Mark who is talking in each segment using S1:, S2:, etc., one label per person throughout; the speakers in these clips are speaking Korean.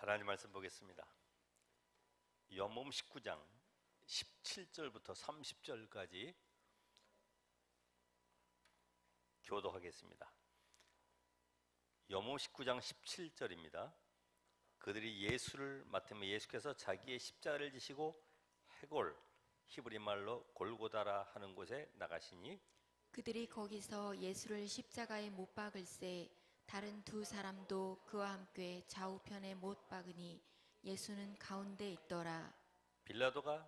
S1: 하나님 말씀 보겠습니다. 요한복음 19장 17절부터 30절까지 교도하겠습니다. 요한복음 19장 17절입니다. 그들이 예수를 맡으며 예수께서 자기의 십자가를 지시고 해골, 히브리 말로 골고다라 하는 곳에 나가시니
S2: 그들이 거기서 예수를 십자가에 못 박을새 다른 두 사람도 그와 함께 좌우편에 못 박으니 예수는 가운데 있더라.
S1: 빌라도가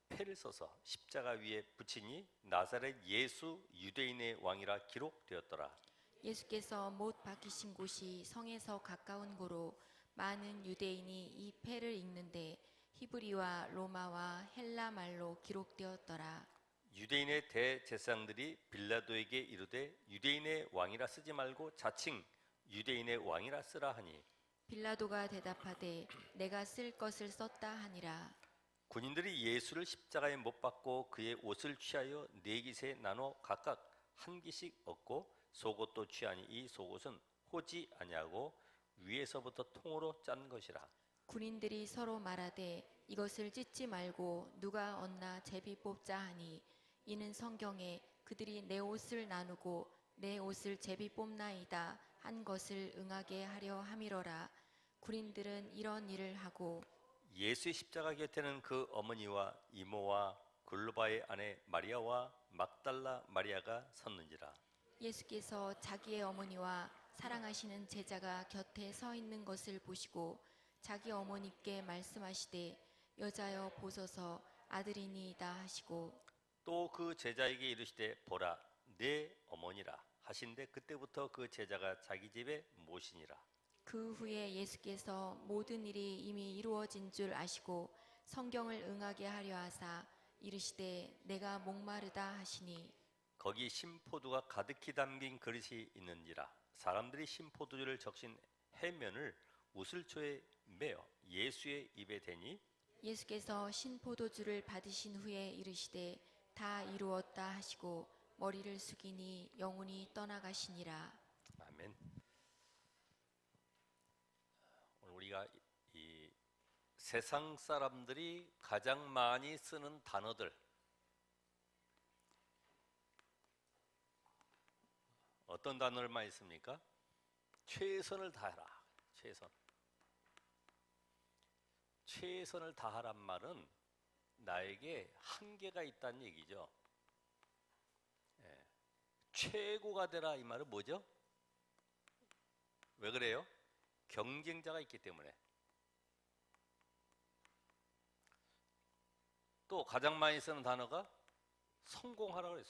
S1: 패를 써서 십자가 위에 붙이니 나사렛 예수 유대인의 왕이라 기록되었더라.
S2: 예수께서 못 박히신 곳이 성에서 가까운 고로 많은 유대인이 이 패를 읽는데 히브리와 로마와 헬라 말로 기록되었더라.
S1: 유대인의 대제사장들이 빌라도에게 이르되 유대인의 왕이라 쓰지 말고 자칭 유대인의 왕이라 쓰라 하니
S2: 빌라도가 대답하되 내가 쓸 것을 썼다 하니라.
S1: 군인들이 예수를 십자가에 못 박고 그의 옷을 취하여 네 깃에 나눠 각각 한 깃씩 얻고 속옷도 취하니 이 속옷은 호지 아니하고 위에서부터 통으로 짠 것이라.
S2: 군인들이 서로 말하되 이것을 찢지 말고 누가 얻나 제비 뽑자 하니 이는 성경에 그들이 내 옷을 나누고 내 옷을 제비 뽑나이다 한 것을 응하게 하려 함이러라. 군인들은 이런 일을 하고
S1: 예수의 십자가 곁에는 그 어머니와 이모와 글로바의 아내 마리아와 막달라 마리아가 섰는지라.
S2: 예수께서 자기의 어머니와 사랑하시는 제자가 곁에 서 있는 것을 보시고 자기 어머니께 말씀하시되 여자여 보소서 아들이니이다 하시고
S1: 또 그 제자에게 이르시되 보라 내 어머니라 하신데 그때부터 그 제자가 자기 집에 모시니라.
S2: 그 후에 예수께서 모든 일이 이미 이루어진 줄 아시고 성경을 응하게 하려 하사 이르시되 내가 목마르다 하시니
S1: 거기 신포도가 가득히 담긴 그릇이 있는지라. 사람들이 신포도주를 적신 해면을 우슬초에 매어 예수의 입에 대니
S2: 예수께서 신포도주를 받으신 후에 이르시되 다 이루었다 하시고 머리를 숙이니 영혼이 떠나가시니라.
S1: 아멘. 오늘 우리가 이 세상 사람들이 가장 많이 쓰는 단어들 어떤 단어를 많이 씁니까? 최선을 다해라. 최선을 다하란 말은 나에게 한계가 있다는 얘기죠. 예. 최고가 되라 이 말은 뭐죠? 왜 그래요? 경쟁자가 있기 때문에. 또 가장 많이 쓰는 단어가 성공하라고 해요.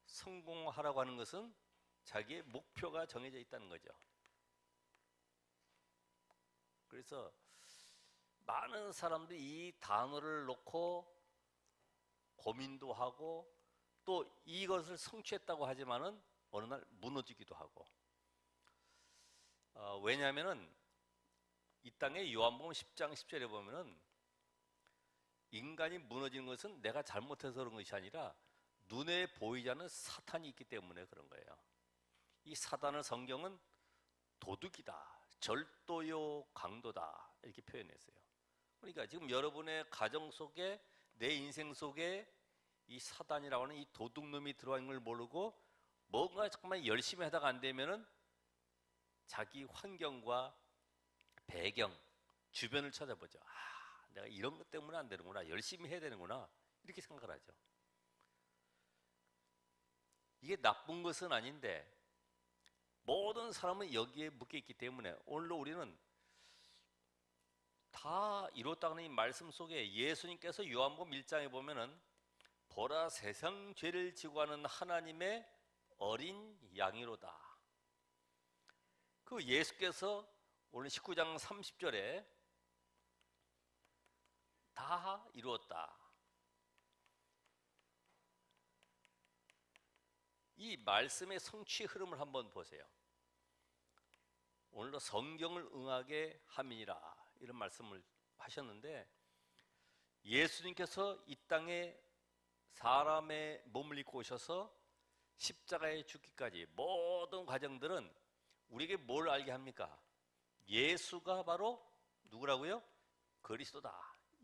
S1: 성공하라고 하는 것은 자기의 목표가 정해져 있다는 거죠. 그래서 많은 사람들이 이 단어를 놓고 고민도 하고 또 이것을 성취했다고 하지만은 어느 날 무너지기도 하고. 왜냐하면은 이 땅에 요한복음 10장 10절에 보면은 인간이 무너지는 것은 내가 잘못해서 그런 것이 아니라 눈에 보이지 않는 사탄이 있기 때문에 그런 거예요. 이 사단을 성경은 도둑이다, 절도요, 강도다 이렇게 표현했어요. 그러니까 지금 여러분의 가정 속에 내 인생 속에 이 사단이라고 하는 이 도둑놈이 들어와 있는 걸 모르고 뭔가 정말 열심히 하다가 안 되면은 자기 환경과 배경, 주변을 찾아보죠. 내가 이런 것 때문에 안 되는구나, 열심히 해야 되는구나 이렇게 생각을 하죠. 이게 나쁜 것은 아닌데 모든 사람은 여기에 묶여 있기 때문에 오늘도 우리는 다 이뤘다는 이 말씀 속에 예수님께서 요한복음 1장에 보면은 보라 세상 죄를 지고 가는 하나님의 어린 양이로다. 그 예수께서 오늘 19장 30절에 다 이루었다. 이 말씀의 성취 흐름을 한번 보세요. 오늘도 성경을 응하게 함이니라 이런 말씀을 하셨는데 예수님께서 이 땅에 사람의 몸을 입고 오셔서 십자가에 죽기까지 모든 과정들은 우리에게 뭘 알게 합니까? 예수가 바로 누구라고요? 그리스도다.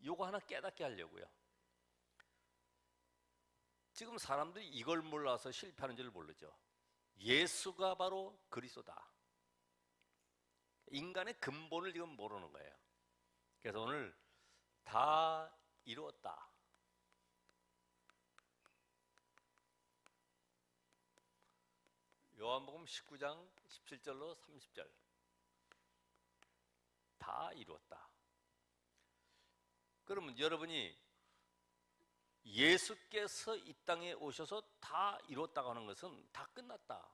S1: 요거 하나 깨닫게 하려고요. 지금 사람들이 이걸 몰라서 실패하는 줄 모르죠. 예수가 바로 그리스도다. 인간의 근본을 지금 모르는 거예요. 그래서 오늘 다 이루었다. 요한복음 19장 17절로 30절. 다 이루었다. 그러면 여러분이 예수께서 이 땅에 오셔서 다 이뤘다고 하는 것은 다 끝났다.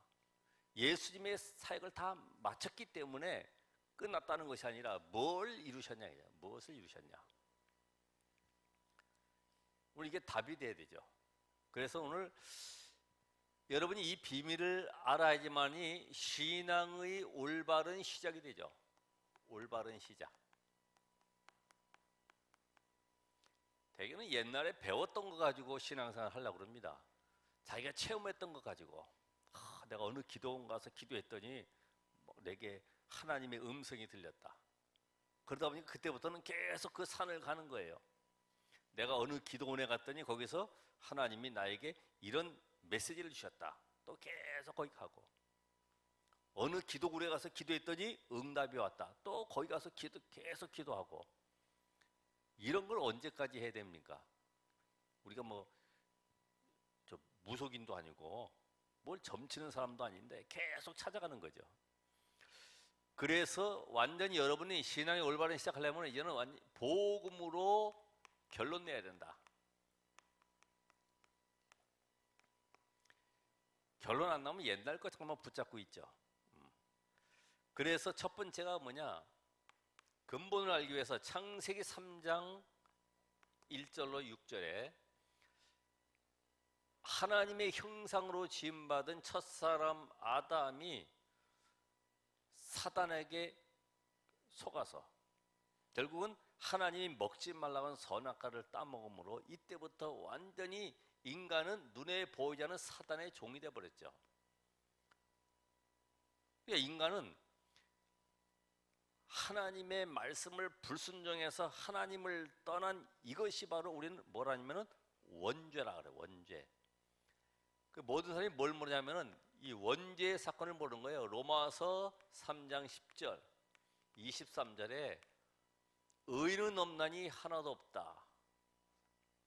S1: 예수님의 사역을 다 마쳤기 때문에 끝났다는 것이 아니라 뭘 이루셨냐, 무엇을 이루셨냐. 우리 이게 답이 돼야 되죠. 그래서 오늘 여러분이 이 비밀을 알아야지만이 신앙의 올바른 시작이 되죠. 올바른 시작. 대개는 옛날에 배웠던 거 가지고 신앙생활 하려고 그럽니다. 자기가 체험했던 거 가지고 내가 어느 기도원 가서 기도했더니 내게 하나님의 음성이 들렸다. 그러다 보니까 그때부터는 계속 그 산을 가는 거예요. 내가 어느 기도원에 갔더니 거기서 하나님이 나에게 이런 메시지를 주셨다. 또 계속 거기 가고, 어느 기도굴에 가서 기도했더니 응답이 왔다. 또 거기 가서 계속 기도하고. 이런 걸 언제까지 해야 됩니까? 우리가 저 무속인도 아니고 뭘 점치는 사람도 아닌데 계속 찾아가는 거죠. 그래서 완전히 여러분이 신앙의 올바른 시작하려면 이제는 완전히 복음으로 결론 내야 된다. 결론 안 나오면 옛날 거 잠깐만 붙잡고 있죠. 그래서 첫 번째가 뭐냐? 근본을 알기 위해서 창세기 3장 1절로 6절에 하나님의 형상으로 지음받은 첫사람 아담이 사단에게 속아서 결국은 하나님이 먹지 말라고 한 선악과를 따먹음으로 이때부터 완전히 인간은 눈에 보이지 않는 사단의 종이 되어버렸죠. 그러니까 인간은 하나님의 말씀을 불순종해서 하나님을 떠난 이것이 바로 우리는 뭐라냐면은 원죄라 그래요. 원죄. 그 모든 사람이 뭘 모르냐면은 이 원죄의 사건을 모르는 거예요. 로마서 3장 10절, 23절에 의인은 없나니 하나도 없다.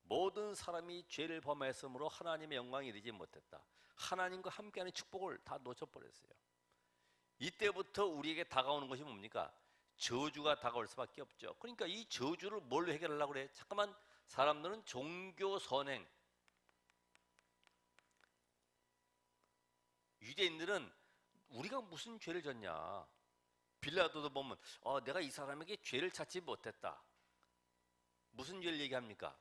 S1: 모든 사람이 죄를 범했으므로 하나님의 영광에 이르지 못했다. 하나님과 함께하는 축복을 다 놓쳐버렸어요. 이때부터 우리에게 다가오는 것이 뭡니까? 저주가 다가올 수밖에 없죠. 그러니까 이 저주를 뭘로 해결하려고 그래? 잠깐만, 사람들은 종교 선행, 유대인들은 우리가 무슨 죄를 졌냐? 빌라도도 보면 내가 이 사람에게 죄를 찾지 못했다. 무슨 죄를 얘기합니까?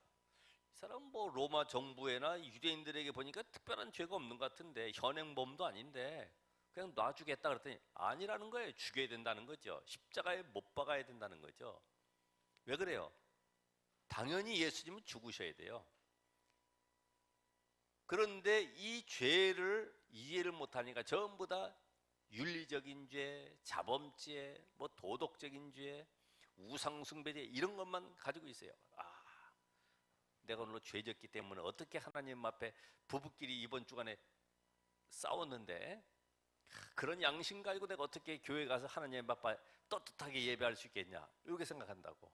S1: 이 사람은 로마 정부에나 유대인들에게 보니까 특별한 죄가 없는 것 같은데, 현행범도 아닌데 그냥 놔주겠다 그랬더니 아니라는 거예요. 죽여야 된다는 거죠. 십자가에 못 박아야 된다는 거죠. 왜 그래요? 당연히 예수님은 죽으셔야 돼요. 그런데 이 죄를 이해를 못하니까 전부 다 윤리적인 죄, 자범죄, 도덕적인 죄, 우상숭배죄 이런 것만 가지고 있어요. 내가 오늘 죄졌기 때문에 어떻게 하나님 앞에 부부끼리 이번 주간에 싸웠는데 그런 양심 가지고 내가 어떻게 교회 가서 하나님 앞에 떳떳하게 예배할 수 있겠냐, 이렇게 생각한다고.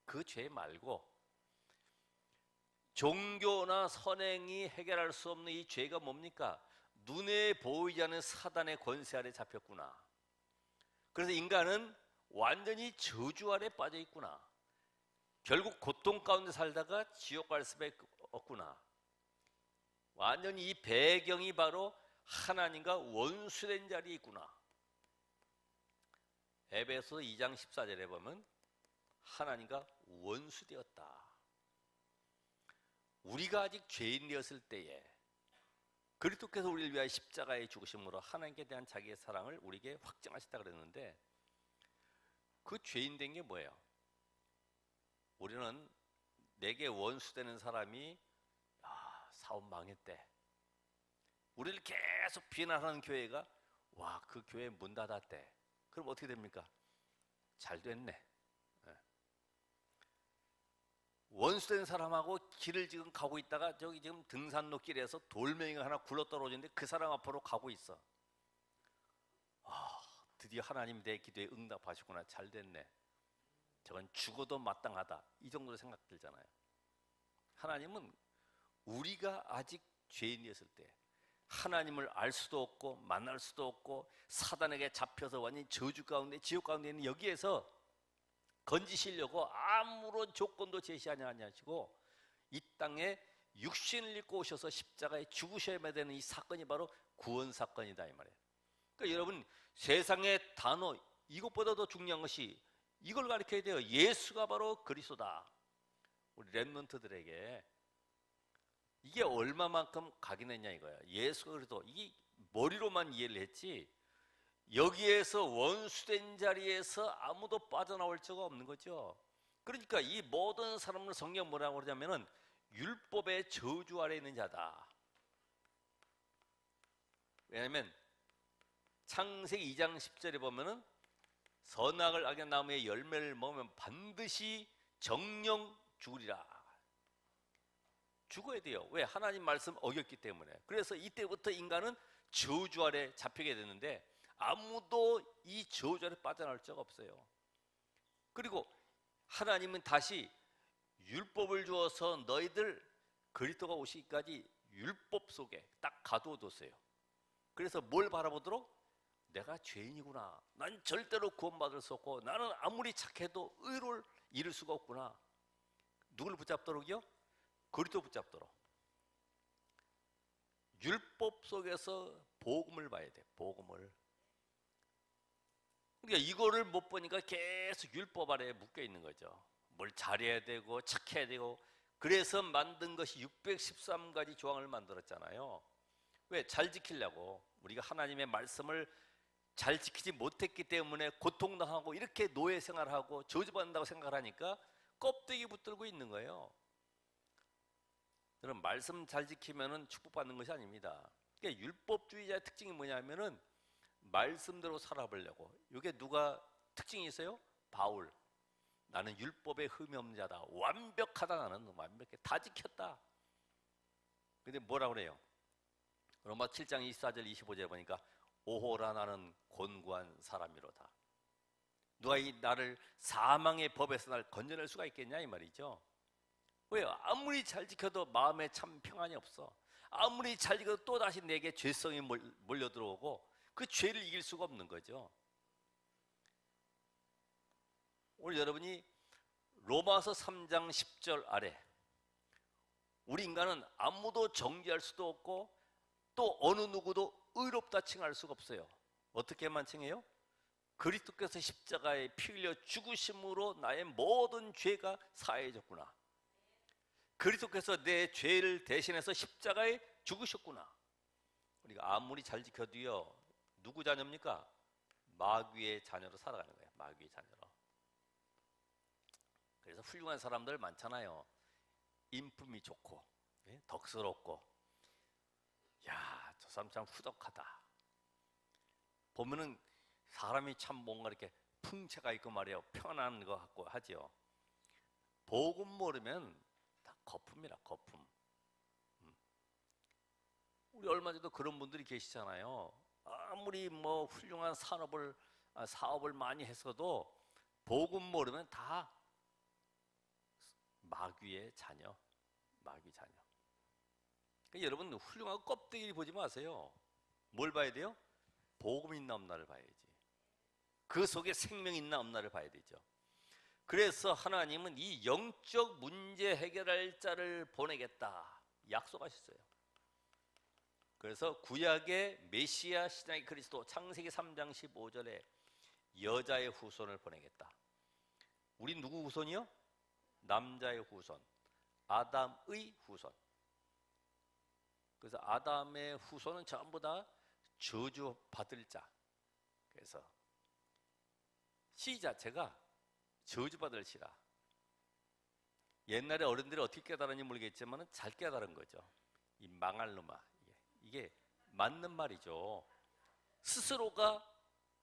S1: 그 죄 말고 종교나 선행이 해결할 수 없는 이 죄가 뭡니까? 눈에 보이지 않는 사단의 권세 아래 잡혔구나. 그래서 인간은 완전히 저주 아래 빠져 있구나. 결국 고통 가운데 살다가 지옥 갈 수밖에 없구나. 완전히 이 배경이 바로 하나님과 원수된 자리에 있구나. 에베소 2장 14절에 보면 하나님과 원수되었다. 우리가 아직 죄인 되었을 때에 그리스도께서 우리를 위하여 십자가에 죽으심으로 하나님께 대한 자기의 사랑을 우리에게 확증하셨다 그랬는데, 그 죄인 된 게 뭐예요? 우리는 내게 원수되는 사람이 사업 망했대. 우리를 계속 비난하는 교회가 그 교회 문 닫았대. 그럼 어떻게 됩니까? 잘 됐네. 예. 원수된 사람하고 길을 지금 가고 있다가 저기 지금 등산로 길에서 돌멩이가 하나 굴러떨어지는데 그 사람 앞으로 가고 있어. 아, 드디어 하나님 내 기도에 응답하시구나. 잘 됐네. 저건 죽어도 마땅하다. 이 정도로 생각 들잖아요. 하나님은 우리가 아직 죄인이었을 때 하나님을 알 수도 없고 만날 수도 없고 사단에게 잡혀서 완전히 저주 가운데 지옥 가운데 있는 여기에서 건지시려고 아무런 조건도 제시하지 않으시고 이 땅에 육신을 입고 오셔서 십자가에 죽으셔야 되는 이 사건이 바로 구원 사건이다 이 말이에요. 그러니까 여러분 세상의 단어 이것보다 더 중요한 것이 이걸 가르쳐야 돼요. 예수가 바로 그리스도다. 우리 렘넌트들에게 이게 얼마만큼 각인했냐 이거야. 예수가 그래도 이게 머리로만 이해를 했지 여기에서 원수된 자리에서 아무도 빠져나올 수가 없는 거죠. 그러니까 이 모든 사람을 성경 뭐라고 그러냐면은 율법의 저주 아래 있는 자다. 왜냐하면 창세기 2장 10절에 보면은 선악을 알게 나무의 열매를 먹으면 반드시 정령 죽으리라. 죽어야 돼요. 왜? 하나님 말씀 어겼기 때문에. 그래서 이때부터 인간은 저주 아래 잡히게 되는데 아무도 이 저주 아래 빠져나올 수가 없어요. 그리고 하나님은 다시 율법을 주어서 너희들 그리스도가 오시기까지 율법 속에 딱 가두어뒀어요. 그래서 뭘 바라보도록? 내가 죄인이구나. 난 절대로 구원받을 수 없고 나는 아무리 착해도 의를 이룰 수가 없구나. 누굴 붙잡도록이요? 그리스도 붙잡도록. 율법 속에서 복음을 봐야 돼. 복음을. 그러니까 이거를 못 보니까 계속 율법 아래에 묶여 있는 거죠. 뭘 잘해야 되고 착해야 되고. 그래서 만든 것이 613가지 조항을 만들었잖아요. 왜? 잘 지키려고. 우리가 하나님의 말씀을 잘 지키지 못했기 때문에 고통당하고 이렇게 노예 생활하고 저주받는다고 생각하니까 껍데기 붙들고 있는 거예요. 여러분 말씀 잘 지키면은 축복받는 것이 아닙니다. 그러니까 율법주의자의 특징이 뭐냐면은 말씀대로 살아보려고. 이게 누가 특징이 있어요? 바울. 나는 율법에 흠이 없는 자다. 완벽하다. 나는 완벽해. 다 지켰다. 근데 뭐라 그래요? 로마 7장 24절 25절에 보니까 오호라 나는 곤고한 사람이로다. 누가 이 나를 사망의 법에서 날 건져낼 수가 있겠냐 이 말이죠. 왜요? 아무리 잘 지켜도 마음에 참 평안이 없어. 아무리 잘 지켜도 또다시 내게 죄성이 몰려 들어오고 그 죄를 이길 수가 없는 거죠. 오늘 여러분이 로마서 3장 10절 아래 우리 인간은 아무도 정죄할 수도 없고 또 어느 누구도 의롭다 칭할 수가 없어요. 어떻게만 칭해요? 그리스도께서 십자가에 피 흘려 죽으심으로 나의 모든 죄가 사해졌구나. 그리스도께서 내 죄를 대신해서 십자가에 죽으셨구나. 우리가 아무리 잘 지켜도요, 누구 자녀입니까? 마귀의 자녀로 살아가는 거예요. 마귀의 자녀로. 그래서 훌륭한 사람들 많잖아요. 인품이 좋고 덕스럽고, 야, 저 사람 참 후덕하다. 보면은 사람이 참 뭔가 이렇게 풍채가 있고 말이에요. 편안한 것 같고 하지요. 복음 모르면 다 거품이라 거품. 우리 얼마 전에도 그런 분들이 계시잖아요. 아무리 뭐 훌륭한 사업을 많이 했어도 복음 모르면 다 마귀의 자녀, 마귀 자녀. 그러니까 여러분 훌륭한 껍데기 보지 마세요. 뭘 봐야 돼요? 복음 있나 없나를 봐야지. 그 속에 생명 있나 없나를 봐야 되죠. 그래서 하나님은 이 영적 문제 해결할 자를 보내겠다 약속하셨어요. 그래서 구약의 메시아 신약의 그리스도 창세기 3장 15절에 여자의 후손을 보내겠다. 우리 누구 후손이요? 남자의 후손, 아담의 후손. 그래서 아담의 후손은 전부 다 저주받을 자. 그래서 시 자체가 저주받을 시라. 옛날에 어른들이 어떻게 깨달았는지 모르겠지만 잘 깨달은 거죠. 이 망할 놈아. 이게 맞는 말이죠. 스스로가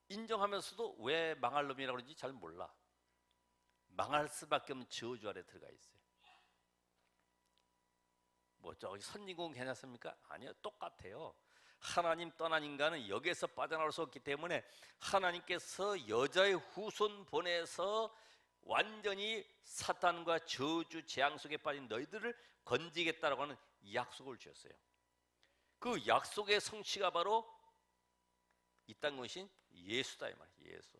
S1: 인정하면서도 왜 망할 놈이라고 그런지 잘 몰라. 망할 수밖에 없는 저주 아래 들어가 있어요. 뭐 저기 선진국은 괜찮습니까? 아니요, 똑같아요. 하나님 떠난 인간은 여기에서 빠져나올 수 없기 때문에 하나님께서 여자의 후손 보내서 완전히 사탄과 저주 재앙 속에 빠진 너희들을 건지겠다라고 하는 약속을 주셨어요. 그 약속의 성취가 바로 이 땅에 오신 예수다 이 말이에요. 예수.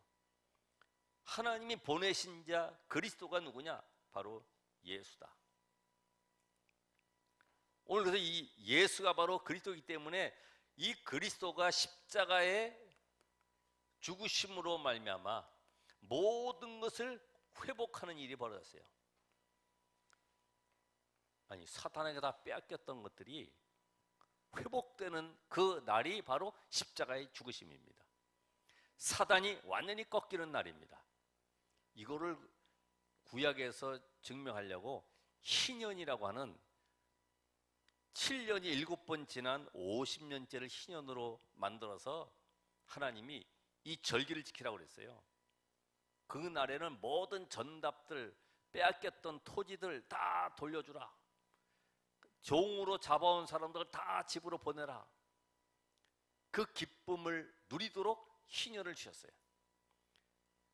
S1: 하나님이 보내신 자 그리스도가 누구냐? 바로 예수다. 오늘 그래서 이 예수가 바로 그리스도이기 때문에 이 그리스도가 십자가의 죽으심으로 말미암아 모든 것을 회복하는 일이 벌어졌어요. 아니, 사탄에게 다 빼앗겼던 것들이 회복되는 그 날이 바로 십자가의 죽으심입니다. 사단이 완전히 꺾이는 날입니다. 이거를 구약에서 증명하려고 희년이라고 하는 7년이 7번 지난 50년째를 희년으로 만들어서 하나님이 이 절기를 지키라고 그랬어요. 그 날에는 모든 전답들, 빼앗겼던 토지들 다 돌려주라. 종으로 잡아온 사람들 다 집으로 보내라. 그 기쁨을 누리도록 희년을 주셨어요.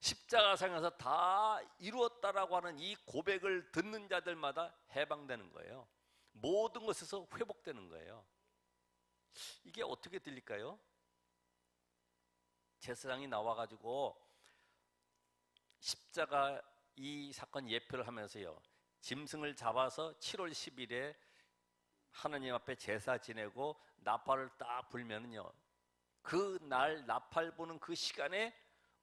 S1: 십자가상에서 다 이루었다라고 하는 이 고백을 듣는 자들마다 해방되는 거예요. 모든 것에서 회복되는 거예요. 이게 어떻게 들릴까요? 제사장이 나와가지고 십자가 이 사건 예표를 하면서요, 짐승을 잡아서 7월 10일에 하나님 앞에 제사 지내고 나팔을 딱 불면은요, 그 날 나팔 부는 그 시간에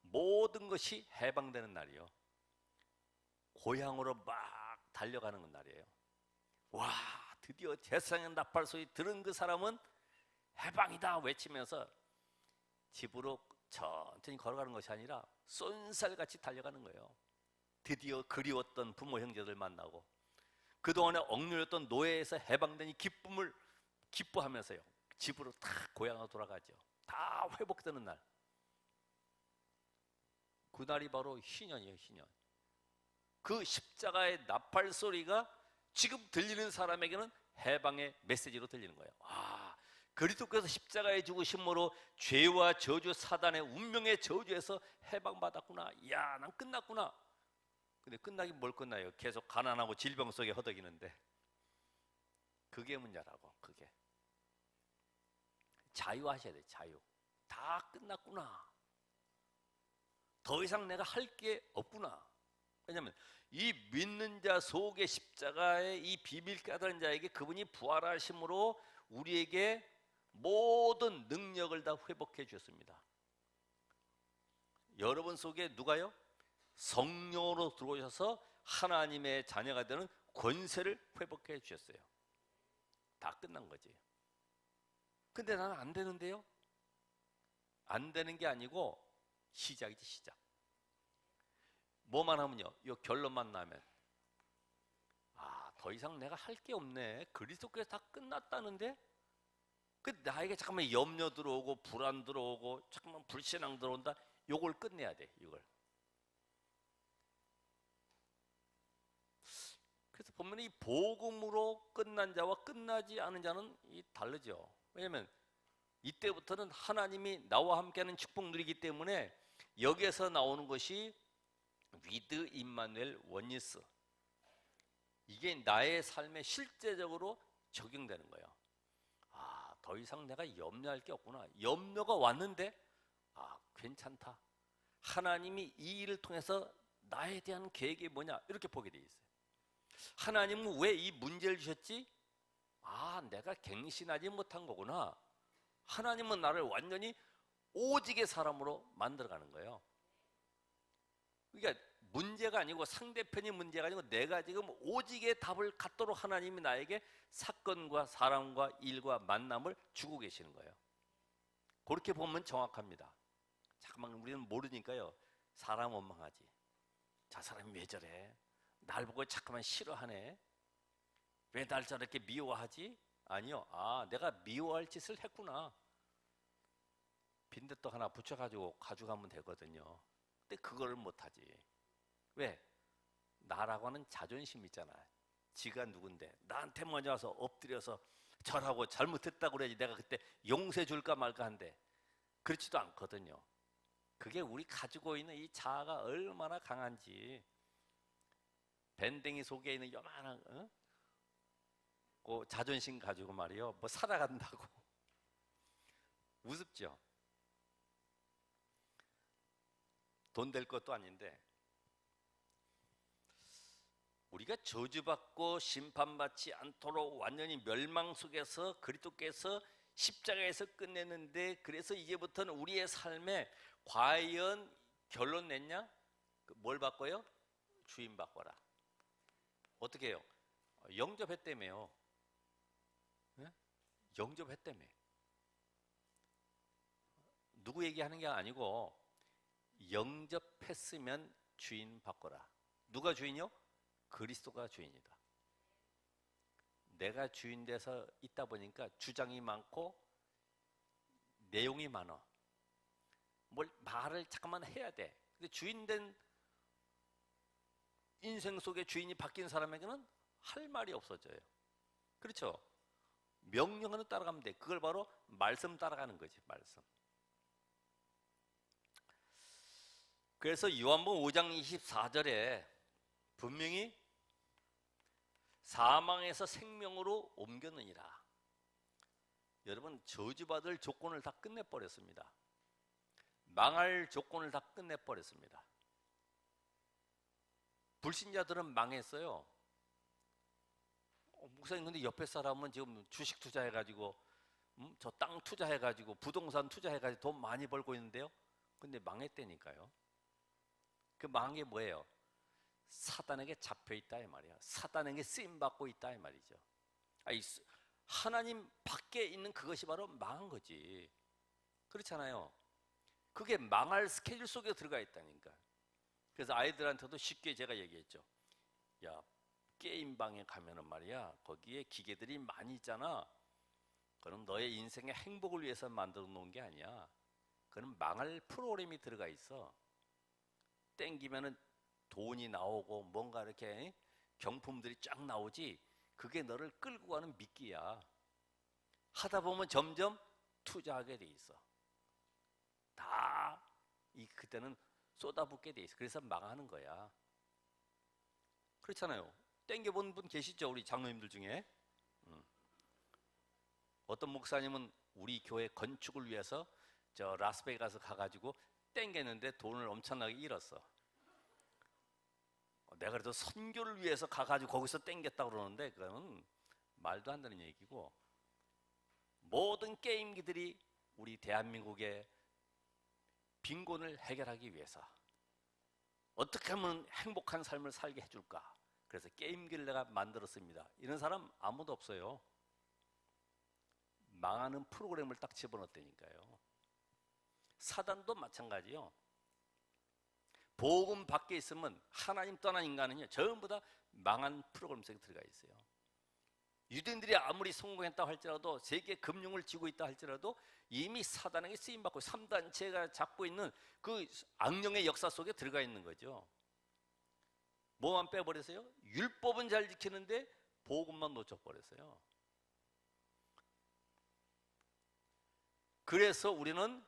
S1: 모든 것이 해방되는 날이요. 고향으로 막 달려가는 날이에요. 와, 드디어 제사장의 나팔 소리 들은 그 사람은 해방이다 외치면서 집으로 천천히 걸어가는 것이 아니라 쏜살같이 달려가는 거예요. 드디어 그리웠던 부모 형제들 만나고 그동안에 억눌렸던 노예에서 해방된 이 기쁨을 기뻐하면서요, 집으로 다 고향으로 돌아가죠. 다 회복되는 날. 그날이 바로 희년이에요. 희년. 그 십자가의 나팔 소리가 지금 들리는 사람에게는 해방의 메시지로 들리는 거예요. 아, 그리스도께서 십자가의 죽으심으로 죄와 저주, 사단의 운명의 저주에서 해방받았구나. 이야, 난 끝났구나. 근데 끝나긴 뭘 끝나요? 계속 가난하고 질병 속에 허덕이는데. 그게 문제라고. 그게 자유하셔야 돼요. 자유. 다 끝났구나. 더 이상 내가 할 게 없구나. 왜냐하면 이 믿는 자 속에 십자가의 이 비밀 깨달은 자에게 그분이 부활하심으로 우리에게 모든 능력을 다 회복해 주셨습니다. 여러분 속에 누가요? 성령으로 들어오셔서 하나님의 자녀가 되는 권세를 회복해 주셨어요. 다 끝난 거지. 근데 나는 안 되는데요? 안 되는 게 아니고 시작이지, 시작. 뭐만 하면요, 이 결론만 나면, 아, 더 이상 내가 할 게 없네. 그리스도께서 다 끝났다는데? 그 나에게 잠깐만 염려 들어오고 불안 들어오고 잠깐만 불신앙 들어온다. 요걸 끝내야 돼. 이걸. 그래서 보면 이 복음으로 끝난 자와 끝나지 않은 자는 다르죠. 왜냐하면 이때부터는 하나님이 나와 함께하는 축복 누리기 때문에 여기에서 나오는 것이 위드 임마누엘 원니스, 이게 나의 삶에 실제적으로 적용되는 거예요. 아, 더 이상 내가 염려할 게 없구나. 염려가 왔는데 아, 괜찮다. 하나님이 이 일을 통해서 나에 대한 계획이 뭐냐, 이렇게 보게 돼 있어요. 하나님은 왜 이 문제를 주셨지? 아, 내가 갱신하지 못한 거구나. 하나님은 나를 완전히 오직의 사람으로 만들어가는 거예요. 그러니까 문제가 아니고, 상대편이 문제가 아니고 내가 지금 오직의 답을 갖도록 하나님이 나에게 사건과 사람과 일과 만남을 주고 계시는 거예요. 그렇게 보면 정확합니다. 잠깐만, 우리는 모르니까요, 사람 원망하지. 저 사람이 왜 저래? 날 보고 잠깐만 싫어하네. 왜 날 저렇게 미워하지? 아니요, 아, 내가 미워할 짓을 했구나. 빈대떡 하나 붙여가지고 가져가면 되거든요. 근데 그걸 못하지. 왜? 나라고 하는 자존심 있잖아. 지가 누군데 나한테 먼저 와서 엎드려서 절하고 잘못했다고 그래야지 내가 그때 용서해 줄까 말까 한데 그렇지도 않거든요. 그게 우리 가지고 있는 이 자아가 얼마나 강한지. 밴댕이 속에 있는 요만한 그 자존심 가지고 말이요 뭐 살아간다고 우습죠. 돈 될 것도 아닌데 우리가 저주받고 심판받지 않도록 완전히 멸망 속에서 그리스도께서 십자가에서 끝냈는데, 그래서 이제부터는 우리의 삶에 과연 결론 냈냐? 뭘 바꿔요? 주인 바꿔라. 어떻게 해요? 영접했다며요. 네? 영접했다며. 누구 얘기하는 게 아니고 영접했으면 주인 바꿔라. 누가 주인이요? 그리스도가 주인이다. 내가 주인 돼서 있다 보니까 주장이 많고 내용이 많아. 뭘 말을 잠깐만 해야 돼. 근데 주인 된 인생 속에 주인이 바뀐 사람에게는 할 말이 없어져요. 그렇죠? 명령하는 따라가면 돼. 그걸 바로 말씀 따라가는 거지, 말씀. 그래서 요한복음 5장 24절에 분명히 사망에서 생명으로 옮겼느니라. 여러분, 저주받을 조건을 다 끝내버렸습니다. 망할 조건을 다 끝내버렸습니다. 불신자들은 망했어요. 목사님, 근데 옆에 사람은 지금 주식 투자해가지고 저 땅 투자해가지고 부동산 투자해가지고 돈 많이 벌고 있는데요. 근데 망했다니까요. 그 망한 게 뭐예요? 사단에게 잡혀있다 이 말이야. 사단에게 쓰임받고 있다 이 말이죠. 하나님 밖에 있는 그것이 바로 망한 거지. 그렇잖아요. 그게 망할 스케줄 속에 들어가 있다니까. 그래서 아이들한테도 쉽게 제가 얘기했죠. 야, 게임방에 가면은 말이야, 거기에 기계들이 많이 있잖아. 그럼 너의 인생의 행복을 위해서 만들어 놓은 게 아니야. 그건 망할 프로그램이 들어가 있어. 땡기면은 돈이 나오고 뭔가 이렇게 경품들이 쫙 나오지. 그게 너를 끌고 가는 미끼야. 하다 보면 점점 투자하게 돼 있어. 다 그때는 쏟아붓게 돼 있어. 그래서 망하는 거야. 그렇잖아요. 땡겨본 분 계시죠? 우리 장로님들 중에. 어떤 목사님은 우리 교회 건축을 위해서 저 라스베가스 가가지고 땡겼는데 돈을 엄청나게 잃었어. 내가 그래도 선교를 위해서 가가지고 거기서 땡겼다고 그러는데 그거는 말도 안 되는 얘기고, 모든 게임기들이 우리 대한민국의 빈곤을 해결하기 위해서 어떻게 하면 행복한 삶을 살게 해줄까, 그래서 게임기를 내가 만들었습니다. 이런 사람 아무도 없어요. 망하는 프로그램을 딱 집어넣었다니까요. 사단도 마찬가지요. 복음 밖에 있으면 하나님 떠난 인간은요 전부 다 망한 프로그램 속에 들어가 있어요. 유대인들이 아무리 성공했다 할지라도, 세계 금융을 쥐고 있다 할지라도 이미 사단에게 쓰임받고 3단체가 잡고 있는 그 악령의 역사 속에 들어가 있는 거죠. 뭐만 빼버렸어요? 율법은 잘 지키는데 복음만 놓쳐버렸어요. 그래서 우리는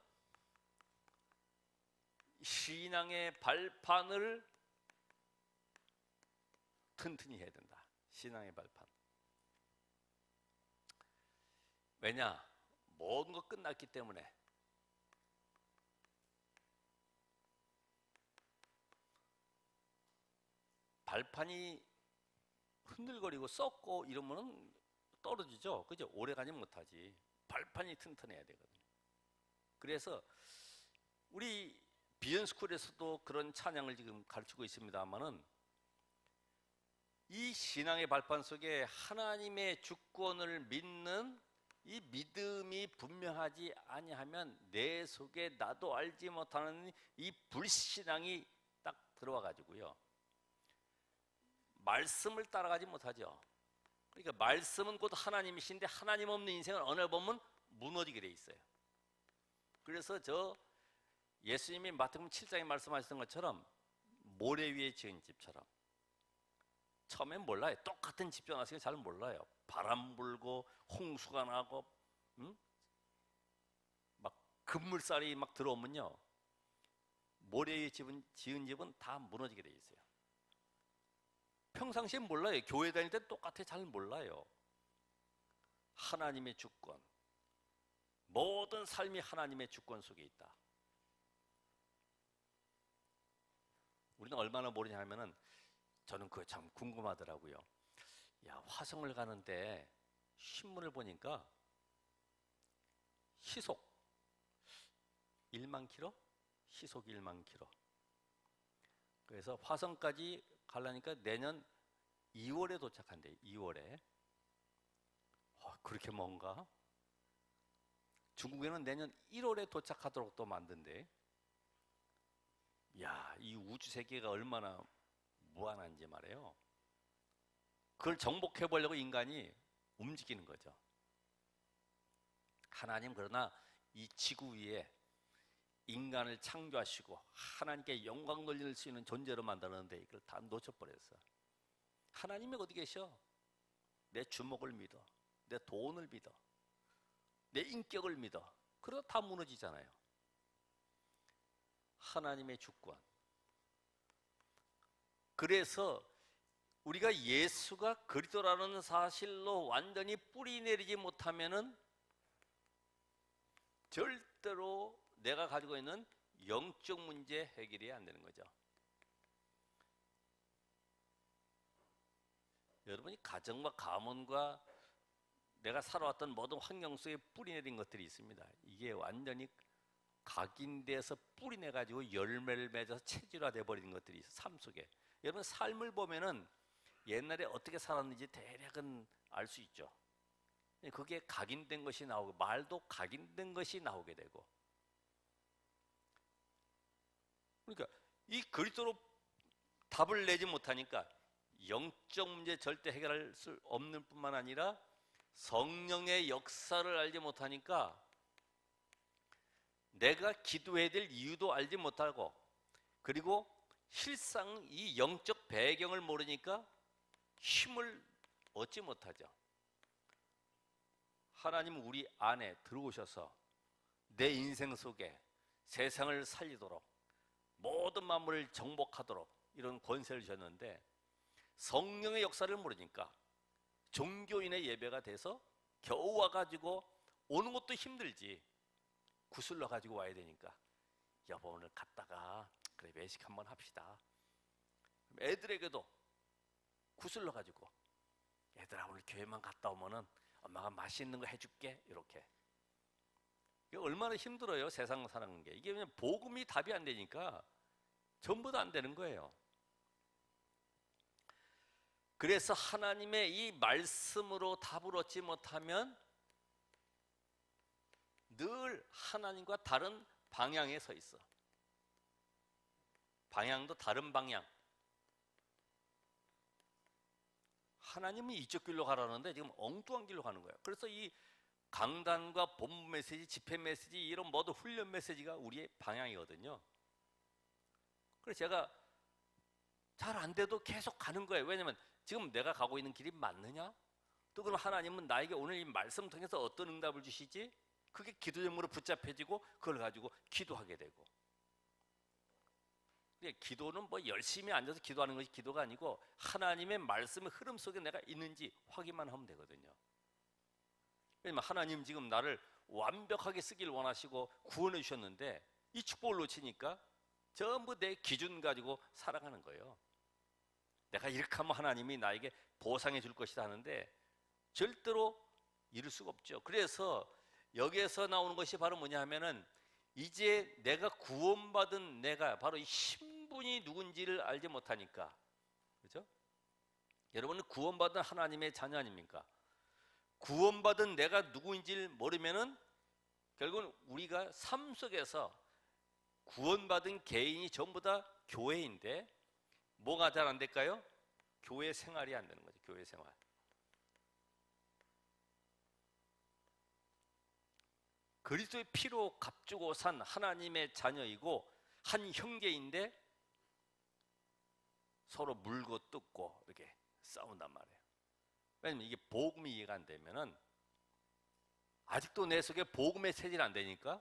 S1: 신앙의 발판을 튼튼히 해야 된다. 신앙의 발판. 왜냐? 모든 거 끝났기 때문에. 발판이 흔들거리고 썩고 이러면 떨어지죠. 그죠? 오래가지 못하지. 발판이 튼튼해야 되거든요. 그래서 우리 비전스쿨에서도 그런 찬양을 지금 가르치고 있습니다만은, 이 신앙의 발판 속에 하나님의 주권을 믿는 이 믿음이 분명하지 아니하면 내 속에 나도 알지 못하는 이 불신앙이 딱 들어와 가지고요, 말씀을 따라가지 못하죠. 그러니까 말씀은 곧 하나님이신데 하나님 없는 인생은 어느 날 보면 무너지게 돼 있어요. 그래서 저 예수님이 마태복음 7장에 말씀하셨던 것처럼 모래 위에 지은 집처럼 처음엔 몰라요. 똑같은 집 지어놨으니까 잘 몰라요. 바람 불고 홍수가 나고 막 급물살이 막 들어오면요, 모래 위에 지은 집은 다 무너지게 돼 있어요. 평상시엔 몰라요. 교회 다닐 때 똑같아. 잘 몰라요. 하나님의 주권, 모든 삶이 하나님의 주권 속에 있다. 우리는 얼마나 모르냐 하면은, 저는 그거 참 궁금하더라고요. 야, 화성을 가는데 신문을 보니까 시속 1만 킬로? 시속 1만 킬로. 그래서 화성까지 가려니까 내년 2월에 도착한대. 2월에. 그렇게 먼가? 중국에는 내년 1월에 도착하도록 또 만든대. 야, 이 우주 세계가 얼마나 무한한지 말이에요. 그걸 정복해 보려고 인간이 움직이는 거죠. 하나님 그러나 이 지구 위에 인간을 창조하시고 하나님께 영광 돌릴 수 있는 존재로 만드는데 이걸 다 놓쳐버렸어. 하나님이 어디 계셔? 내 주먹을 믿어, 내 돈을 믿어, 내 인격을 믿어. 그러다 다 무너지잖아요. 하나님의 주권. 그래서 우리가 예수가 그리스도라는 사실로 완전히 뿌리 내리지 못하면은 절대로 내가 가지고 있는 영적 문제 해결이 안 되는 거죠. 여러분이 가정과 가문과 내가 살아왔던 모든 환경 속에 뿌리 내린 것들이 있습니다. 이게 완전히 각인돼서 뿌리 내가지고 열매를 맺어서 체질화돼 버리는 것들이 있어요. 삶 속에. 여러분 삶을 보면은 옛날에 어떻게 살았는지 대략은 알 수 있죠. 그게 각인된 것이 나오고, 말도 각인된 것이 나오게 되고. 그러니까 이 그리스도로 답을 내지 못하니까 영적 문제 절대 해결할 수 없는 뿐만 아니라 성령의 역사를 알지 못하니까 내가 기도해야 될 이유도 알지 못하고, 그리고 실상 이 영적 배경을 모르니까 힘을 얻지 못하죠. 하나님은 우리 안에 들어오셔서 내 인생 속에 세상을 살리도록 모든 만물을 정복하도록 이런 권세를 주셨는데, 성령의 역사를 모르니까 종교인의 예배가 돼서 겨우 와가지고 오는 것도 힘들지, 구슬러 가지고 와야 되니까 여보 오늘 갔다가 그래 외식 한번 합시다. 애들에게도 구슬러 가지고 얘들아 오늘 교회만 갔다 오면은 엄마가 맛있는 거 해줄게. 이렇게. 이게 얼마나 힘들어요, 세상 사는 게. 이게 그냥 복음이 답이 안 되니까 전부 다 안 되는 거예요. 그래서 하나님의 이 말씀으로 답을 얻지 못하면 늘 하나님과 다른 방향에 서 있어. 방향도 다른 방향. 하나님은 이쪽 길로 가라는데 지금 엉뚱한 길로 가는 거예요. 그래서 이 강단과 본문 메시지, 집회 메시지, 이런 모든 훈련 메시지가 우리의 방향이거든요. 그래서 제가 잘 안 돼도 계속 가는 거예요. 왜냐면 지금 내가 가고 있는 길이 맞느냐? 또 그럼 하나님은 나에게 오늘 이 말씀 통해서 어떤 응답을 주시지? 그게 기도 제목으로 붙잡혀지고 그걸 가지고 기도하게 되고. 기도는 뭐 열심히 앉아서 기도하는 것이 기도가 아니고 하나님의 말씀의 흐름 속에 내가 있는지 확인만 하면 되거든요. 왜냐면 하나님 지금 나를 완벽하게 쓰길 원하시고 구원해 주셨는데 이 축복을 놓치니까 전부 내 기준 가지고 살아가는 거예요. 내가 이렇게 하면 하나님이 나에게 보상해 줄 것이다 하는데 절대로 이룰 수가 없죠. 그래서 여기에서 나오는 것이 바로 뭐냐 하면은 이제 내가 구원받은 내가 바로 이 신분이 누군지를 알지 못하니까, 그렇죠? 여러분은 구원받은 하나님의 자녀 아닙니까? 구원받은 내가 누구인지를 모르면은 결국은 우리가 삶 속에서 구원받은 개인이 전부 다 교회인데 뭐가 잘 안 될까요? 교회 생활이 안 되는 거죠. 교회 생활. 그리스도의 피로 값주고 산 하나님의 자녀이고 한 형제인데 서로 물고 뜯고 이렇게 싸운단 말이에요. 왜냐면 이게 복음이 이해가 안 되면은 아직도 내 속에 복음의 체질이 안 되니까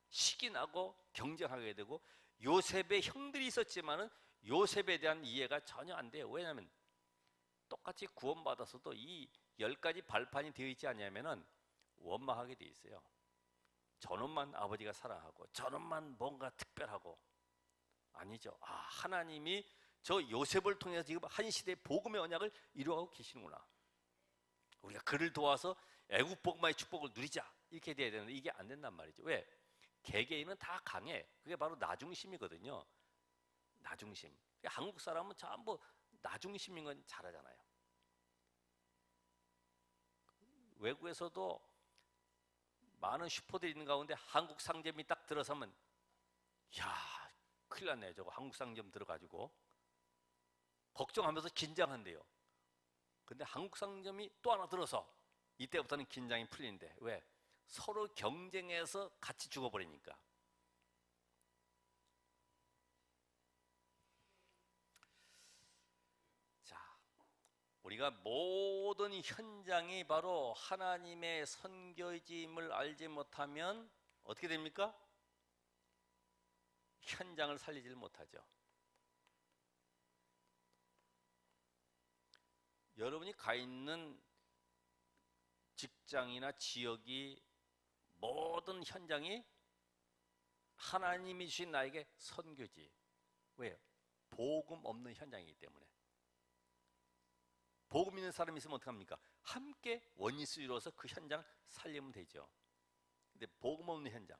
S1: 시기 나고 경쟁하게 되고, 요셉의 형들이 있었지만은 요셉에 대한 이해가 전혀 안 돼요. 왜냐하면 똑같이 구원받았어도 이 10가지 발판이 되어 있지 않냐면은 원망하게 돼 있어요. 저놈만 아버지가 사랑하고 저놈만 뭔가 특별하고. 아니죠. 아, 하나님이 저 요셉을 통해서 지금 한 시대의 복음의 언약을 이루어가고 계시는구나. 우리가 그를 도와서 애국 복음의 축복을 누리자, 이렇게 돼야 되는데 이게 안 된단 말이죠. 왜? 개개인은 다 강해. 그게 바로 나중심이거든요. 나중심. 한국 사람은 전부 나중심인 건 잘하잖아요. 외국에서도 많은 슈퍼들이 있는 가운데 한국 상점이 딱 들어서면 야, 큰일 났네. 저거 한국 상점 들어가지고 걱정하면서 긴장한대요. 근데 한국 상점이 또 하나 들어서 이때부터는 긴장이 풀리는데, 왜? 서로 경쟁해서 같이 죽어버리니까. 자, 우리가 모든 현장이 바로 하나님의 선교임을 알지 못하면 어떻게 됩니까? 현장을 살리질 못하죠. 여러분이 가 있는 직장이나 지역이 모든 현장이 하나님이 주신 나에게 선교지. 왜요? 복음 없는 현장이기 때문에. 복음 있는 사람이 있으면 어떡합니까? 함께 원리스 이루어서 그 현장 살리면 되죠. 근데 복음 없는 현장.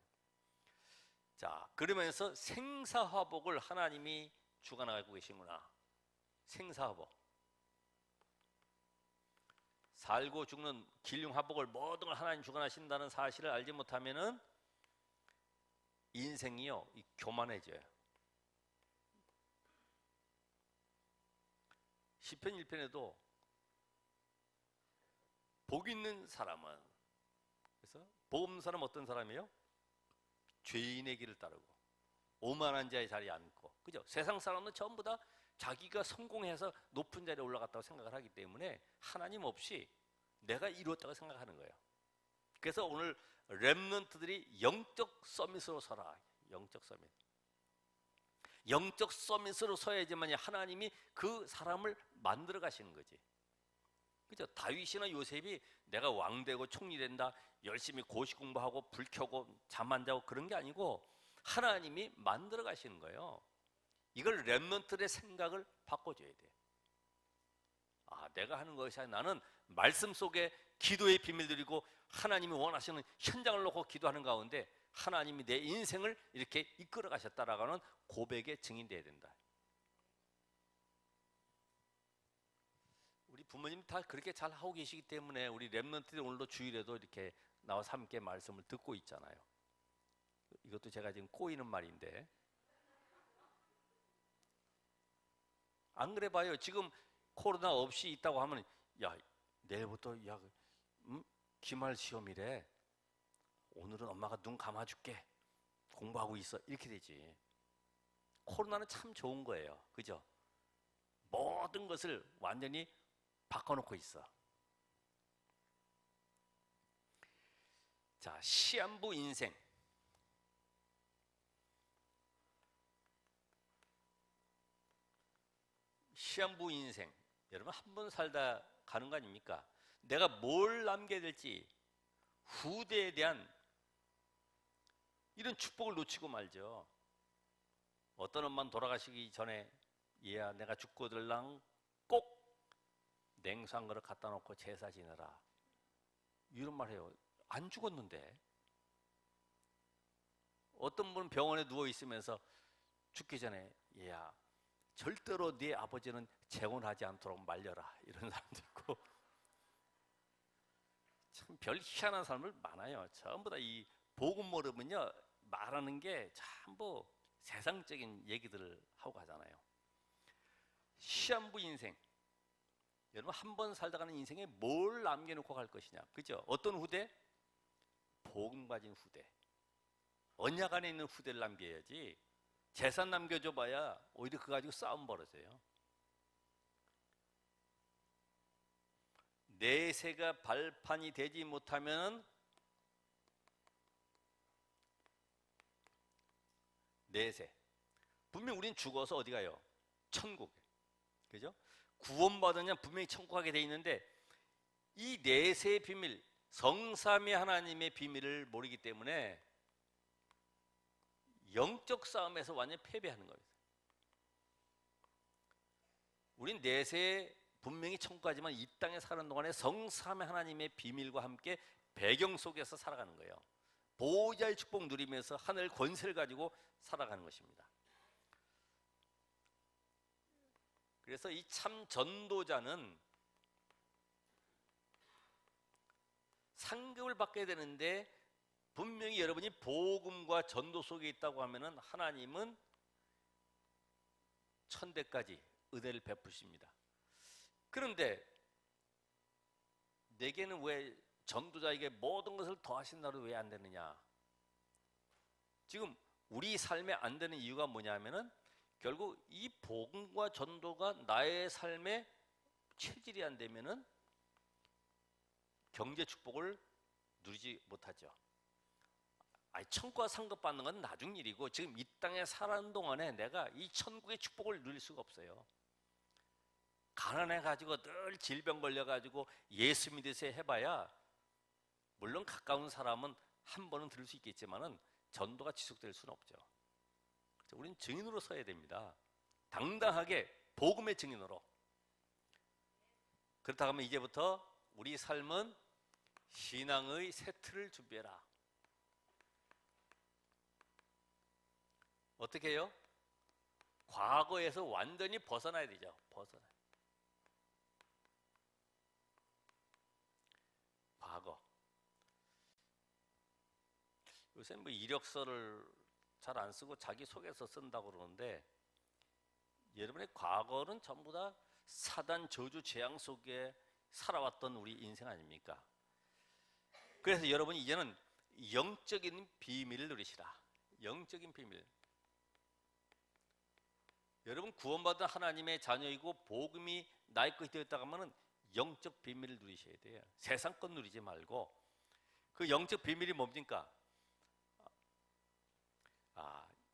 S1: 자, 그러면서 생사화복을 하나님이 주관하고 계시구나. 생사화복. 살고 죽는 길흉화복을 모든 걸 하나님 주관하신다는 사실을 알지 못하면은 인생이요, 교만해져요. 시편 1편에도 복 있는 사람은, 그래서 복 없는 사람은 어떤 사람이에요? 죄인의 길을 따르고 오만한 자의 자리에 앉고, 그죠? 세상 사람은 전부 다 자기가 성공해서 높은 자리에 올라갔다고 생각을 하기 때문에 하나님 없이 내가 이루었다고 생각하는 거예요. 그래서 오늘 렘넌트들이 영적 서밋으로 서라. 영적 서밋. 영적 서밋으로 서야지만 하나님이 그 사람을 만들어 가시는 거지. 그죠? 다윗이나 요셉이 내가 왕 되고 총리 된다, 열심히 고시 공부하고 불 켜고 잠 안 자고 그런 게 아니고 하나님이 만들어 가시는 거예요. 이걸 렘넌트들의 생각을 바꿔줘야 돼. 아, 내가 하는 것이 아니라 나는 말씀 속에 기도의 비밀들이고 하나님이 원하시는 현장을 놓고 기도하는 가운데 하나님이 내 인생을 이렇게 이끌어 가셨다라는 고백의 증인돼야 된다. 우리 부모님 다 그렇게 잘 하고 계시기 때문에 우리 렘넌트들이 오늘도 주일에도 이렇게 나와서 함께 말씀을 듣고 있잖아요. 이것도 제가 지금 꼬이는 말인데, 안 그래 봐요. 지금 코로나 없이 있다고 하면 야, 내일부터 기말 시험이래. 오늘은 엄마가 눈 감아줄게. 공부하고 있어. 이렇게 되지. 코로나는 참 좋은 거예요. 그죠? 모든 것을 완전히 바꿔놓고 있어. 자, 시한부 인생. 시한부 인생. 여러분 한 번 살다 가는 거 아닙니까? 내가 뭘 남겨야 될지 후대에 대한 이런 축복을 놓치고 말죠. 어떤 엄마는 돌아가시기 전에 얘야 내가 죽고들랑 꼭 냉수 한 그릇 갖다 놓고 제사 지내라, 이런 말 해요. 안 죽었는데. 어떤 분은 병원에 누워 있으면서 죽기 전에 얘야 절대로 네 아버지는 재혼하지 않도록 말려라, 이런 사람도 있고. 참 별 희한한 사람들 많아요. 전부 다 이 복음 모르면요 말하는 게 전부 세상적인 얘기들을 하고 가잖아요. 시한부 인생. 여러분 한 번 살다 가는 인생에 뭘 남겨놓고 갈 것이냐, 그죠? 어떤 후대? 복음 가진 후대, 언약 안에 있는 후대를 남겨야지. 재산 남겨줘 봐야 오히려 그거 가지고 싸움 벌어져요. 내세가 발판이 되지 못하면 내세, 분명 우린 죽어서 어디 가요? 천국에. 그죠? 구원받으면 분명히 천국 가게 돼 있는데 이 내세의 비밀, 성삼위 하나님의 비밀을 모르기 때문에 영적 싸움에서 완전히 패배하는 겁니다. 우린 내세에 분명히 천국 가지만 이 땅에 사는 동안에 성삼위 하나님의 비밀과 함께 배경 속에서 살아가는 거예요. 보호자의 축복 누리면서 하늘 권세를 가지고 살아가는 것입니다. 그래서 이 참 전도자는 상급을 받게 되는데 분명히 여러분이 복음과 전도 속에 있다고 하면은 하나님은 천대까지 은혜를 베푸십니다. 그런데 내게는 왜 전도자에게 모든 것을 더하신다고 왜 안 되느냐? 지금 우리 삶에 안 되는 이유가 뭐냐면은 결국 이 복음과 전도가 나의 삶에 체질이 안 되면은 경제 축복을 누리지 못하죠. 천국과 상급 받는 건 나중 일이고 지금 이 땅에 사는 동안에 내가 이 천국의 축복을 누릴 수가 없어요. 가난해 가지고 늘 질병 걸려 가지고 예수 믿으세요 해봐야 물론 가까운 사람은 한 번은 들을 수 있겠지만은 전도가 지속될 수는 없죠. 우리는 증인으로 서야 됩니다. 당당하게 복음의 증인으로. 그렇다고 하면 이제부터 우리 삶은 신앙의 새 틀을 준비해라. 어떻게 해요? 과거에서 완전히 벗어나야 되죠. 과거. 요새 뭐 이력서를 잘 안 쓰고 자기소개서 쓴다고 그러는데 여러분의 과거는 전부 다 사단 저주 재앙 속에 살아왔던 우리 인생 아닙니까? 그래서 여러분 이제는 영적인 비밀을 누리시라. 영적인 비밀. 여러분 구원받은 하나님의 자녀이고 복음이 나의 것이 되었다고 하면 영적 비밀을 누리셔야 돼요. 세상 것 누리지 말고. 그 영적 비밀이 뭡니까?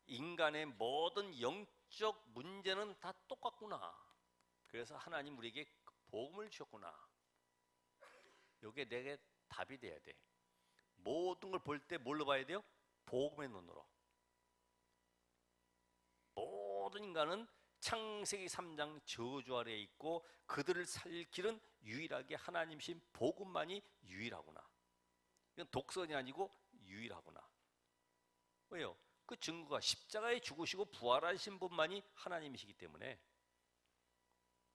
S1: 인간의 모든 영적 문제는 다 똑같구나. 그래서 하나님 우리에게 복음을 주셨구나. 이게 내게 답이 돼야 돼. 모든 걸 볼 때 뭘로 봐야 돼요? 복음의 눈으로. 모든 인간은 창세기 3장 저주 아래에 있고 그들을 살릴 길은 유일하게 하나님이신 복음만이 유일하구나. 이건 독선이 아니고 유일하구나. 왜요? 그 증거가 십자가에 죽으시고 부활하신 분만이 하나님이시기 때문에.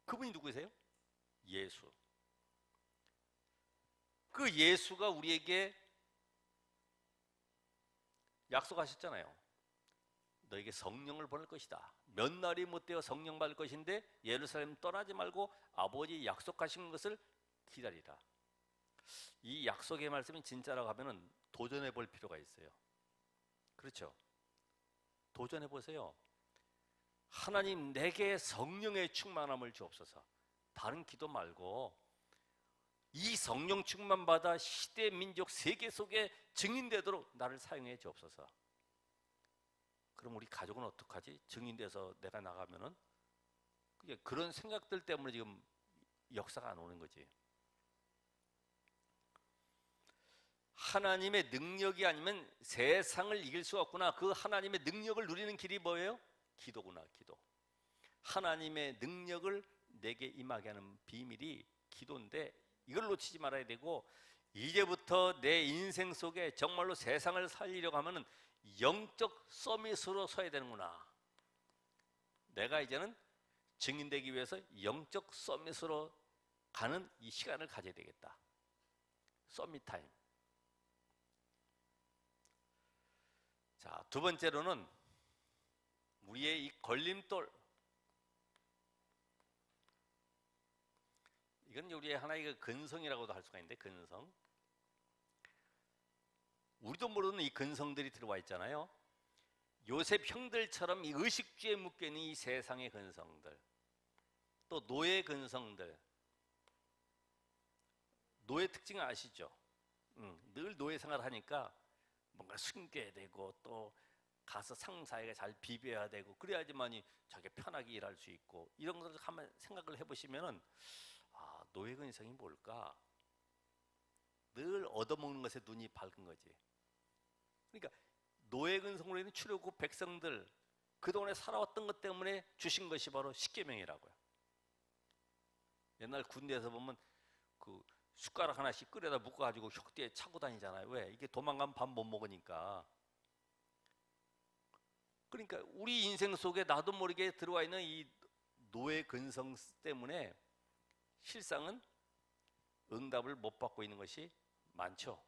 S1: 그분이 누구세요? 예수. 그 예수가 우리에게 약속하셨잖아요. 너에게 성령을 보낼 것이다. 몇 날이 못되어 성령 받을 것인데 예루살렘 떠나지 말고 아버지 약속하신 것을 기다리라. 이 약속의 말씀이 진짜라고 하면은 도전해 볼 필요가 있어요. 그렇죠? 도전해 보세요. 하나님 내게 성령의 충만함을 주옵소서. 다른 기도 말고 이 성령 충만 받아 시대 민족 세계 속에 증인되도록 나를 사용해 주옵소서. 그럼 우리 가족은 어떡하지? 증인돼서 내가 나가면은 그런 생각들 때문에 지금 역사가 안 오는 거지. 하나님의 능력이 아니면 세상을 이길 수가 없구나. 그 하나님의 능력을 누리는 길이 뭐예요? 기도구나. 기도. 하나님의 능력을 내게 임하게 하는 비밀이 기도인데 이걸 놓치지 말아야 되고 이제부터 내 인생 속에 정말로 세상을 살리려고 하면 영적 서밋으로 서야 되는구나. 내가 이제는 증인되기 위해서 영적 서밋으로 가는 이 시간을 가져야 되겠다. 서밋 타임. 자, 두 번째로는 우리의 이 걸림돌. 이건 우리의 하나의 근성이라고도 할 수가 있는데 근성. 우리도 모르는 이 근성들이 들어와 있잖아요. 요셉 형들처럼 이 의식주에 묶여 있는 이 세상의 근성들, 또 노예 근성들. 노예 특징 아시죠? 늘 노예 생활을 하니까 뭔가 숨겨야 되고 또 가서 상사에게 잘 비벼야 되고 그래야지만이 자기가 편하게 일할 수 있고 이런 것을 한번 생각을 해보시면은 아, 노예 근성이 뭘까? 늘 얻어먹는 것에 눈이 밝은 거지. 그러니까 노예 근성으로 있는 출애굽 백성들 그동안에 살아왔던 것 때문에 주신 것이 바로 십계명이라고요. 옛날 군대에서 보면 그 숟가락 하나씩 끓여다 묶어가지고 혁대에 차고 다니잖아요. 왜? 이게 도망가면 밥 못 먹으니까. 그러니까 우리 인생 속에 나도 모르게 들어와 있는 이 노예 근성 때문에 실상은 응답을 못 받고 있는 것이 많죠.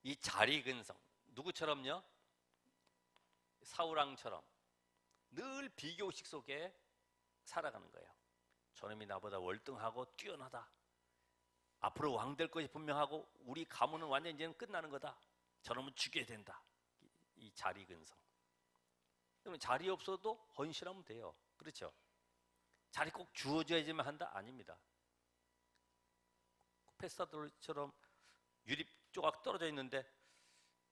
S1: 이 자리 근성, 누구처럼요? 사울왕처럼 늘 비교식 속에 살아가는 거예요. 저놈이 나보다 월등하고 뛰어나다. 앞으로 왕 될 것이 분명하고 우리 가문은 완전 이제는 끝나는 거다. 저놈은 죽여야 된다. 이 자리 근성. 그러면 자리 없어도 헌신하면 돼요. 그렇죠? 자리 꼭 주어져야지만 한다? 아닙니다. 페스타돌처럼 유립 조각 떨어져 있는데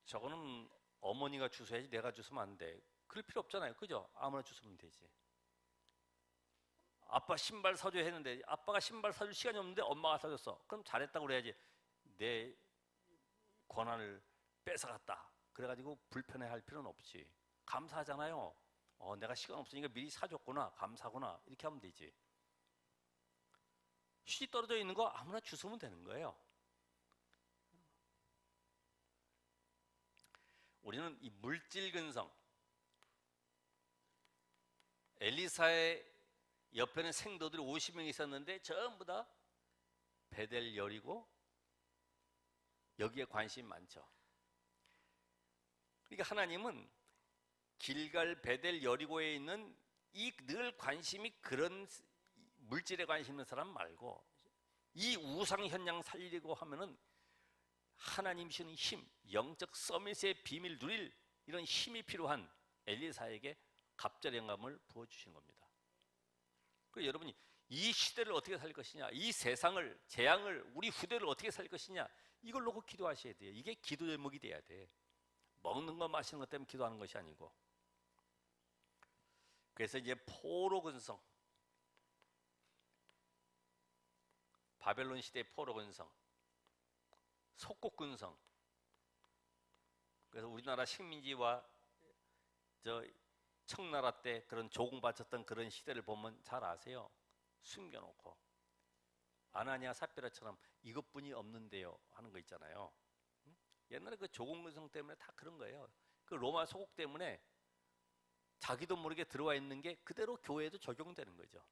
S1: 저거는 어머니가 주셔야지 내가 주시면 안 돼. 그럴 필요 없잖아요. 그죠? 아무나 주시면 되지. 아빠 신발 사줘야 했는데 아빠가 신발 사줄 시간이 없는데 엄마가 사줬어. 그럼 잘했다고 그래야지. 내 권한을 뺏어갔다. 그래가지고 불편해할 필요는 없지. 감사하잖아요. 내가 시간 없으니까 미리 사줬구나. 감사구나. 이렇게 하면 되지. 휴지 떨어져 있는 거 아무나 주시면 되는 거예요. 우리는 이 물질 근성, 엘리사의 옆에는 생도들이 50명 있었는데 전부 다 베델 여리고 여기에 관심이 많죠. 그러니까 하나님은 길갈 베델 여리고에 있는 이 늘 관심이 그런 물질에 관심 있는 사람 말고 이 우상 현장 살리려고 하면은 하나님 주시는 힘, 영적 서밋의 비밀 누릴 이런 힘이 필요한 엘리사에게 갑절의 영감을 부어주신 겁니다. 그래서 여러분이 이 시대를 어떻게 살 것이냐, 이 세상을, 재앙을, 우리 후대를 어떻게 살 것이냐 이걸 놓고 기도하셔야 돼요. 이게 기도 제목이 돼야 돼. 먹는 거 마시는 것 때문에 기도하는 것이 아니고. 그래서 이제 포로 근성, 바벨론 시대의 포로 근성, 속국 근성. 그래서 우리나라 식민지와 저 청나라 때 그런 조공바쳤던 그런 시대를 보면 잘 아세요. 숨겨놓고 아나니아 삽비라처럼 이것뿐이 없는데요 하는 거 있잖아요. 옛날에 그 조공근성 때문에 다 그런 거예요. 그 로마 소국 때문에 자기도 모르게 들어와 있는 게 그대로 교회에도 적용되는 거죠.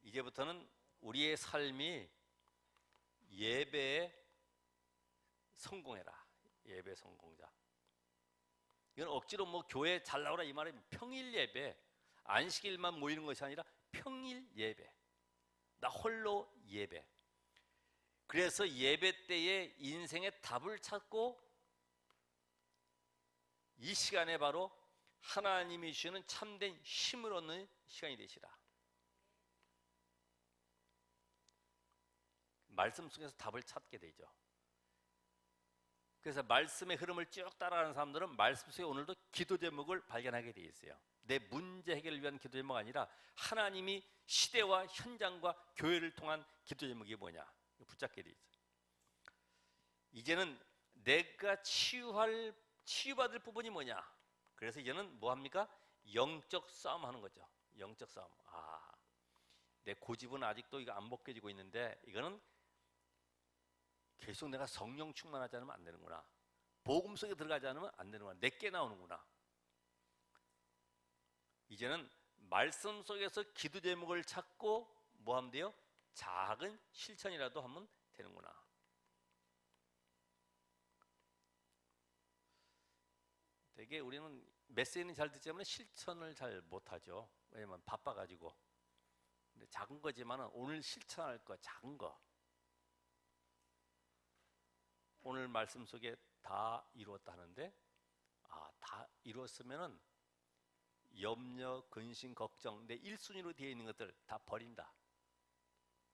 S1: 이제부터는 우리의 삶이 예배에 성공해라. 예배 성공자. 이건 억지로 뭐 교회 잘 나오라 이 말은 평일 예배, 안식일만 모이는 것이 아니라 평일 예배. 나 홀로 예배. 그래서 예배 때에 인생의 답을 찾고 이 시간에 바로 하나님이 주시는 참된 힘을 얻는 시간이 되시라. 말씀 속에서 답을 찾게 되죠. 그래서 말씀의 흐름을 쭉 따라가는 사람들은 말씀 속에 오늘도 기도 제목을 발견하게 돼 있어요. 내 문제 해결을 위한 기도 제목이 아니라 하나님이 시대와 현장과 교회를 통한 기도 제목이 뭐냐 붙잡게 돼 있어요. 이제는 내가 치유받을 부분이 뭐냐. 그래서 이제는 뭐합니까? 영적 싸움 하는 거죠. 영적 싸움. 내 고집은 아직도 이거 안 벗겨지고 있는데 이거는 계속 내가 성령 충만하지 않으면 안 되는구나. 복음 속에 들어가지 않으면 안 되는구나. 내게 나오는구나. 이제는 말씀 속에서 기도 제목을 찾고 뭐 하면 돼요? 작은 실천이라도 하면 되는구나. 되게 우리는 메시지는 잘 듣지만 실천을 잘 못하죠. 왜냐면 바빠가지고. 근데 작은 거지만 오늘 실천할 거 작은 거. 오늘 말씀 속에 다 이루었다 하는데, 다 이루었으면은 염려, 근심, 걱정, 내 1순위로 되어 있는 것들 다 버린다.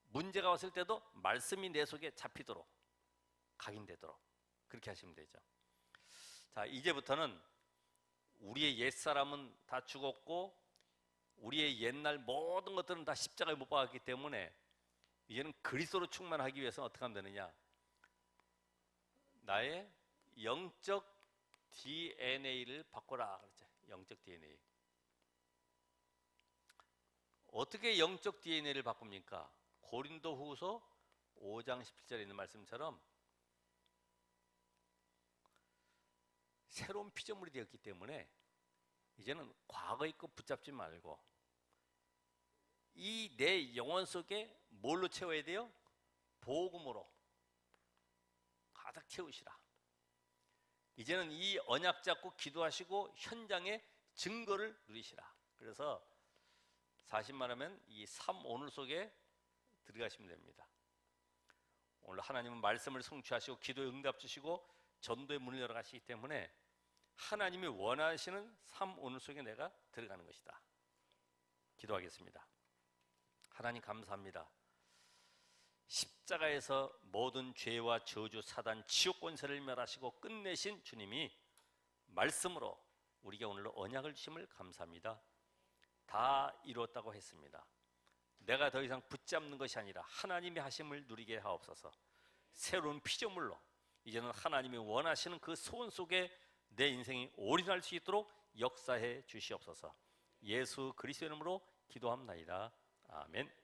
S1: 문제가 왔을 때도 말씀이 내 속에 잡히도록, 각인되도록 그렇게 하시면 되죠. 자, 이제부터는 우리의 옛사람은 다 죽었고 우리의 옛날 모든 것들은 다 십자가에 못 박았기 때문에 이제는 그리스도로 충만하기 위해서 어떻게 하면 되느냐, 나의 영적 DNA를 바꿔라 그랬죠. 영적 DNA. 어떻게 영적 DNA를 바꿉니까? 고린도후서 5장 17절에 있는 말씀처럼 새로운 피조물이 되었기 때문에 이제는 과거의 것 붙잡지 말고 이 내 영혼 속에 뭘로 채워야 돼요? 복음으로 가득 채우시라. 이제는 이 언약 잡고 기도하시고 현장의 증거를 누리시라. 그래서 40만 하면 이 3오늘 속에 들어가시면 됩니다. 오늘 하나님은 말씀을 성취하시고 기도에 응답 주시고 전도의 문을 열어가시기 때문에 하나님이 원하시는 3오늘 속에 내가 들어가는 것이다. 기도하겠습니다. 하나님 감사합니다. 십자가에서 모든 죄와 저주, 사단, 지옥 권세를 멸하시고 끝내신 주님이 말씀으로 우리가 오늘로 언약을 주심을 감사합니다. 다 이루었다고 했습니다. 내가 더 이상 붙잡는 것이 아니라 하나님의 하심을 누리게 하옵소서. 새로운 피조물로 이제는 하나님이 원하시는 그 소원 속에 내 인생이 올인할 수 있도록 역사해 주시옵소서. 예수 그리스도의 이름으로 기도합나이다. 아멘.